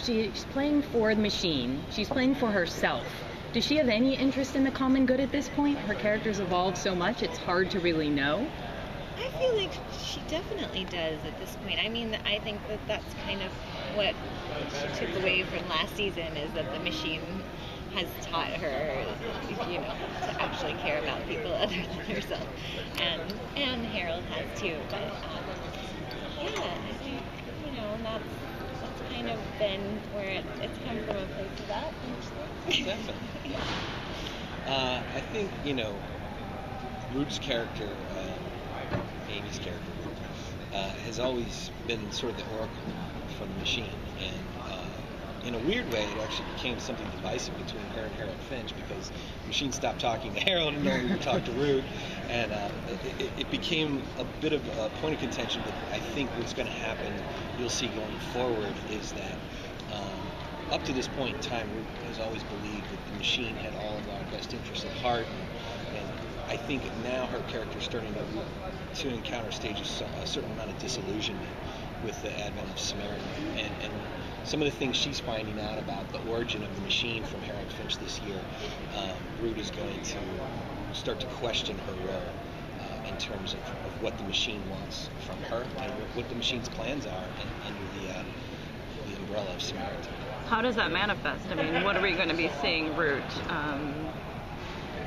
She's playing for the machine. She's playing for herself. Does she have any interest in the common good at this point? Her character's evolved so much, it's hard to really know. I feel like she definitely does at this point. I mean, I think that that's kind of what she took away from last season, is that the machine has taught her, to actually care about people other than herself. And Harold has too. But yeah, I think, that's kind of been where it's come from, a place of that. Definitely. I think, Ruth's character, Amy's character, has always been sort of the oracle from the machine. And in a weird way, it actually became something divisive between her and Harold Finch, because the machine stopped talking to Harold and only would talk to Ruth. And it became a bit of a point of contention. But I think what's going to happen, you'll see going forward, is that up to this point in time, Ruth has always believed that the machine had all of our best interests at heart. And I think now her character is starting to encounter stages, a certain amount of disillusionment with the advent of Samaritan. And some of the things she's finding out about the origin of the machine from Harold Finch this year, Ruth is going to start to question her role in terms of what the machine wants from her and what the machine's plans are under the umbrella of Samaritan. How does that manifest? I mean, what are we going to be seeing Root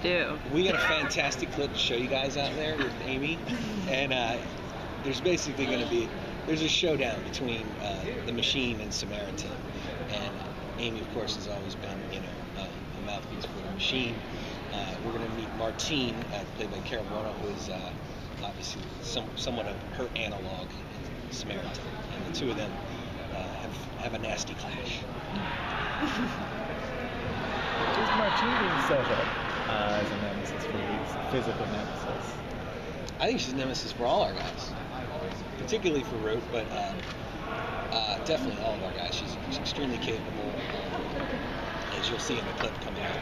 do? We got a fantastic clip to show you guys out there with Amy, and there's basically going to be a showdown between the machine and Samaritan, and Amy, of course, has always been a mouthpiece for the machine. We're going to meet Martine, played by Carol Buono, who is obviously somewhat of her analog in Samaritan, and the two of them have a nasty clash. Is Martine being set up as a nemesis for Ruth's physical nemesis? I think she's a nemesis for all our guys, particularly for Ruth, but definitely all of our guys. She's extremely capable, as you'll see in the clip coming up,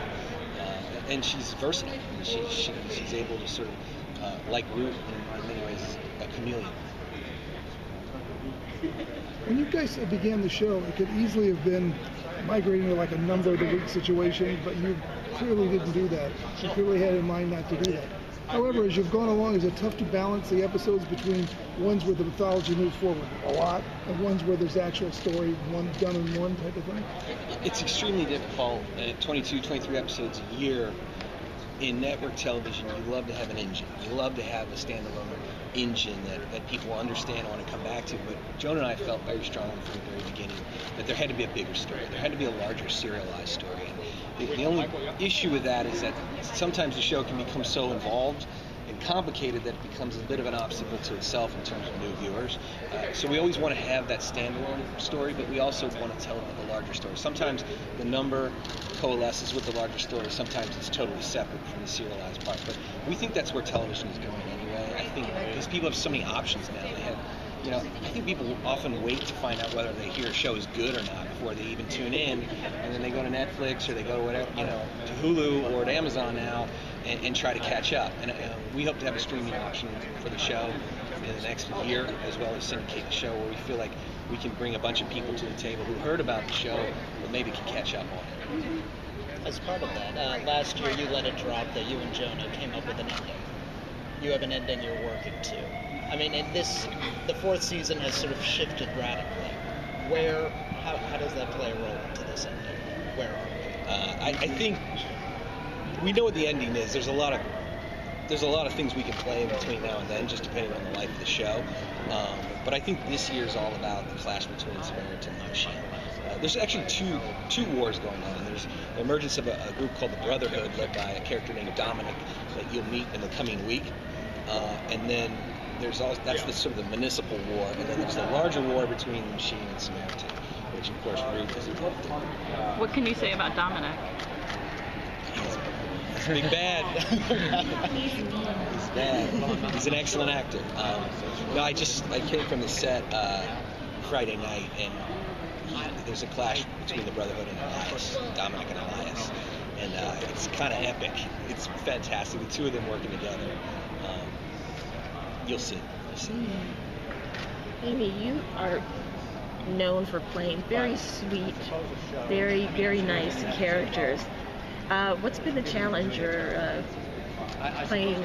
and she's versatile. She's able to sort of, like Ruth, in many ways, a chameleon. When you guys began the show, it could easily have been migrating to like a number of the week situation, but you clearly didn't do that. You clearly had in mind not to do that. However, as you've gone along, is it tough to balance the episodes between ones where the mythology moves forward a lot and ones where there's actual story, one done in one type of thing? It's extremely difficult. 22, 23 episodes a year in network television. You love to have an engine. You love to have a standalone engine that people understand and want to come back to. But Joan and I felt very strongly from the very beginning that there had to be a bigger story. There had to be a larger serialized story. And the only issue with that is that sometimes the show can become so involved and complicated that it becomes a bit of an obstacle to itself in terms of new viewers. So we always want to have that standalone story, but we also want to tell the larger story. Sometimes the number coalesces with the larger story. Sometimes it's totally separate from the serialized part. But we think that's where television is going anyway. I think because people have so many options now. They have, I think people often wait to find out whether they hear a show is good or not before they even tune in, and then they go to Netflix or they go to whatever, to Hulu or to Amazon now and try to catch up. And we hope to have a streaming option for the show in the next year, as well as syndicate the show, where we feel like we can bring a bunch of people to the table who heard about the show but maybe can catch up on it. As part of that, last year you let it drop that you and Jonah came up with an ending. You have an ending you're working to. I mean, the fourth season has sort of shifted radically. How does that play a role into this ending? Where are we? I think we know what the ending is. There's a lot of things we can play in between now and then, just depending on the life of the show. But I think this year is all about the clash between Samaritan and the machine. There's actually two wars going on. There's the emergence of a group called the Brotherhood, led by a character named Dominic that you'll meet in the coming week. And then that's the sort of the municipal war, and then there's the larger war between the machine and Samaritan, which of course Ruth is involved in. What can you say about Dominic? He's big bad. He's bad. He's an excellent actor. I came from the set Friday night, and there's a clash between the Brotherhood and Elias, Dominic and Elias, and it's kind of epic. It's fantastic. The two of them working together. You'll see. Amy, you are known for playing very sweet, very, very nice characters. What's been the challenge or playing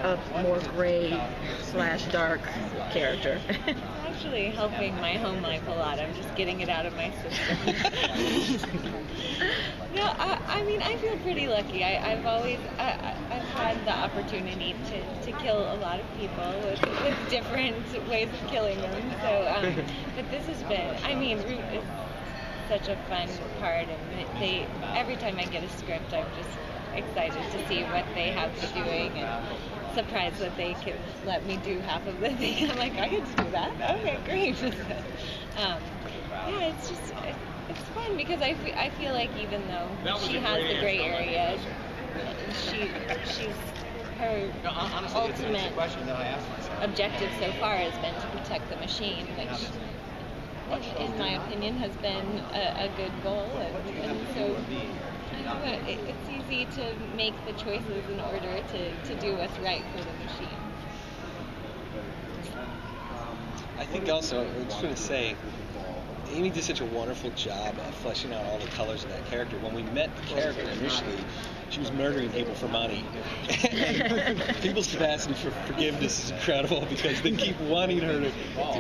a more gray/dark character? It's actually helping my home life a lot. I'm just getting it out of my system. No, I mean, I feel pretty lucky. I've had the opportunity to kill a lot of people with different ways of killing them. So, but this has been, I mean, Root is such a fun part, and every time I get a script, I'm just excited to see what they have me doing, and surprised that they could let me do half of the thing. I'm like, I get to do that? Okay, great. Yeah, it's just, it's fun because I feel like even though she has the gray area, her ultimate objective so far has been to protect the machine, which, in my opinion, has been a good goal, and so it's easy to make the choices in order to do what's right for the machine. I think also, I was going to say, Amy did such a wonderful job of fleshing out all the colors of that character. When we met the character initially, she was murdering people for money. People's capacity for forgiveness is incredible because they keep wanting her to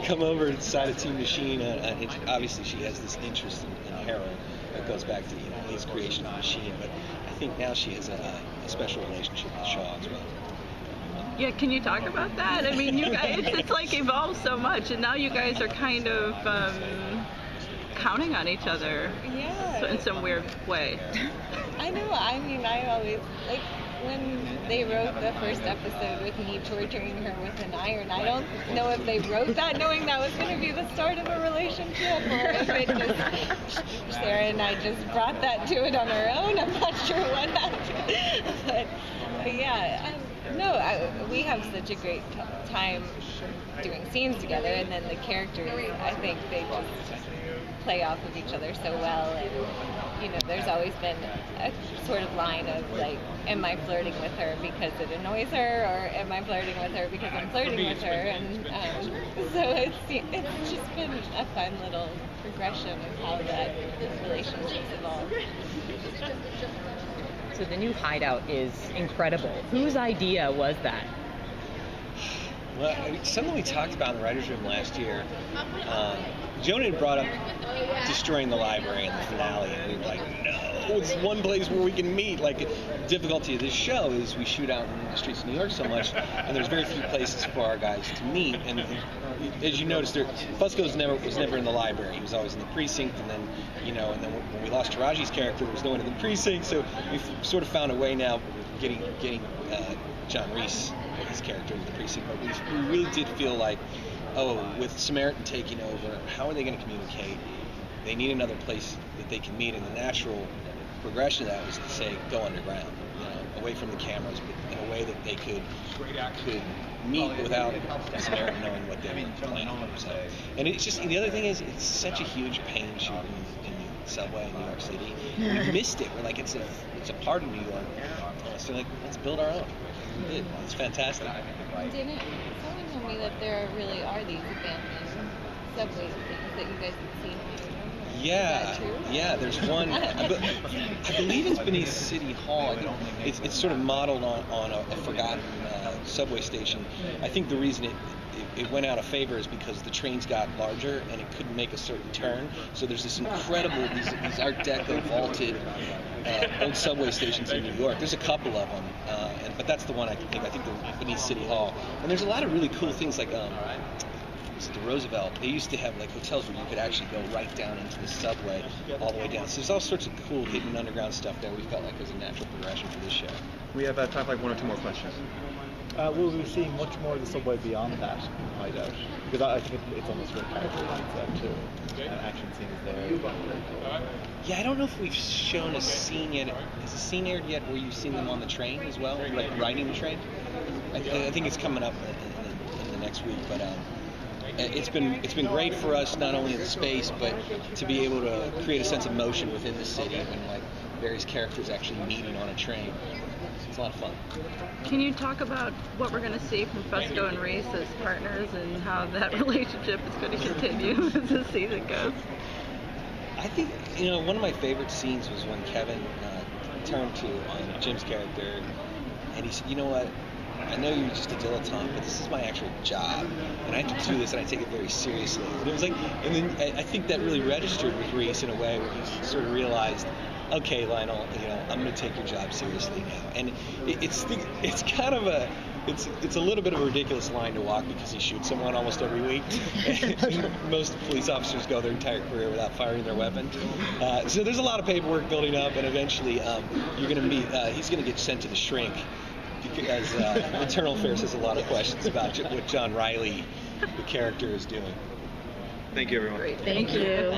come over inside a Team Machine. And obviously, she has this interest in heroin that goes back to his creation of the machine. But I think now she has a special relationship with Shaw as well. Yeah, can you talk about that? I mean, you guys, it's like evolved so much, and now you guys are kind of counting on each other. Yeah. So in some weird way. I know. I mean, I always, like, when they wrote the first episode with me torturing her with an iron, I don't know if they wrote that knowing that was going to be the start of a relationship, or if it just, Sarah and I just brought that to it on our own. I'm not sure what happened. But yeah, we have such a great time doing scenes together, and then the characters, I think they just play off of each other so well, and there's always been a sort of line of like, am I flirting with her because it annoys her, or am I flirting with her because I'm flirting with her, and so it's just been a fun little progression of how that relationship's evolved. So the new hideout is incredible. Whose idea was that? Well, something we talked about in the writers' room last year. Jonah had brought up destroying the library in the finale, and we were like, no, it's one place where we can meet. Like, the difficulty of this show is we shoot out in the streets of New York so much, and there's very few places for our guys to meet. And as you noticed, Fusco was never in the library. He was always in the precinct, and then when we lost Taraji's character, there was no one in the precinct. So we've sort of found a way now, getting John Reese, his character, into the precinct. But we really did feel like, with Samaritan taking over, how are they going to communicate? They need another place that they can meet, and the natural progression of that was to say, go underground, away from the cameras, but in a way that they could meet without Samaritan knowing what they were planning on. And it's just, the other thing is, it's such a huge pain shooting in the subway in New York City. We missed it. We're like, it's a part of New York. So like, let's build our own. We did. It's fantastic. Didn't someone told me that there really are these abandoned subway things that you guys have seen? Yeah, Is that true? Yeah. There's one. I believe it's beneath City Hall. It's sort of modeled on a forgotten subway station. I think the reason it went out of favor is because the trains got larger and it couldn't make a certain turn. So there's this incredible these Art Deco vaulted old subway stations in New York. There's a couple of them, but that's the one I think the beneath City Hall. And there's a lot of really cool things like the Roosevelt. They used to have like hotels where you could actually go right down into the subway all the way down. So there's all sorts of cool hidden underground stuff there. We felt like was a natural progression for this show. We have time for like one or two more questions. Will we be seeing much more of the subway beyond that hideout? Because I think it's almost where character lines up too. An action scene is there. Yeah, I don't know if we've shown a scene yet. Has a scene aired yet where you've seen them on the train as well, like riding the train? I think it's coming up in the next week, but it's been great for us, not only in the space, but to be able to create a sense of motion within the city when like various characters actually meeting on a train. It's a lot of fun. Can you talk about what we're going to see from Fusco and Reese as partners and how that relationship is going to continue as the season goes? I think, one of my favorite scenes was when Kevin turned to Jim's character and he said, "You know what? I know you're just a dilettante, but this is my actual job, and I have to do this, and I take it very seriously." And it was like, and then I think that really registered with Reese in a way where he sort of realized, okay, Lionel, I'm going to take your job seriously now. And it's kind of it's a little bit of a ridiculous line to walk because he shoots someone almost every week. Most police officers go their entire career without firing their weapon. So there's a lot of paperwork building up, and eventually you're going to meet. He's going to get sent to the shrink because Internal Affairs has a lot of questions about what John Riley, the character, is doing. Thank you, everyone. Great. Thank you.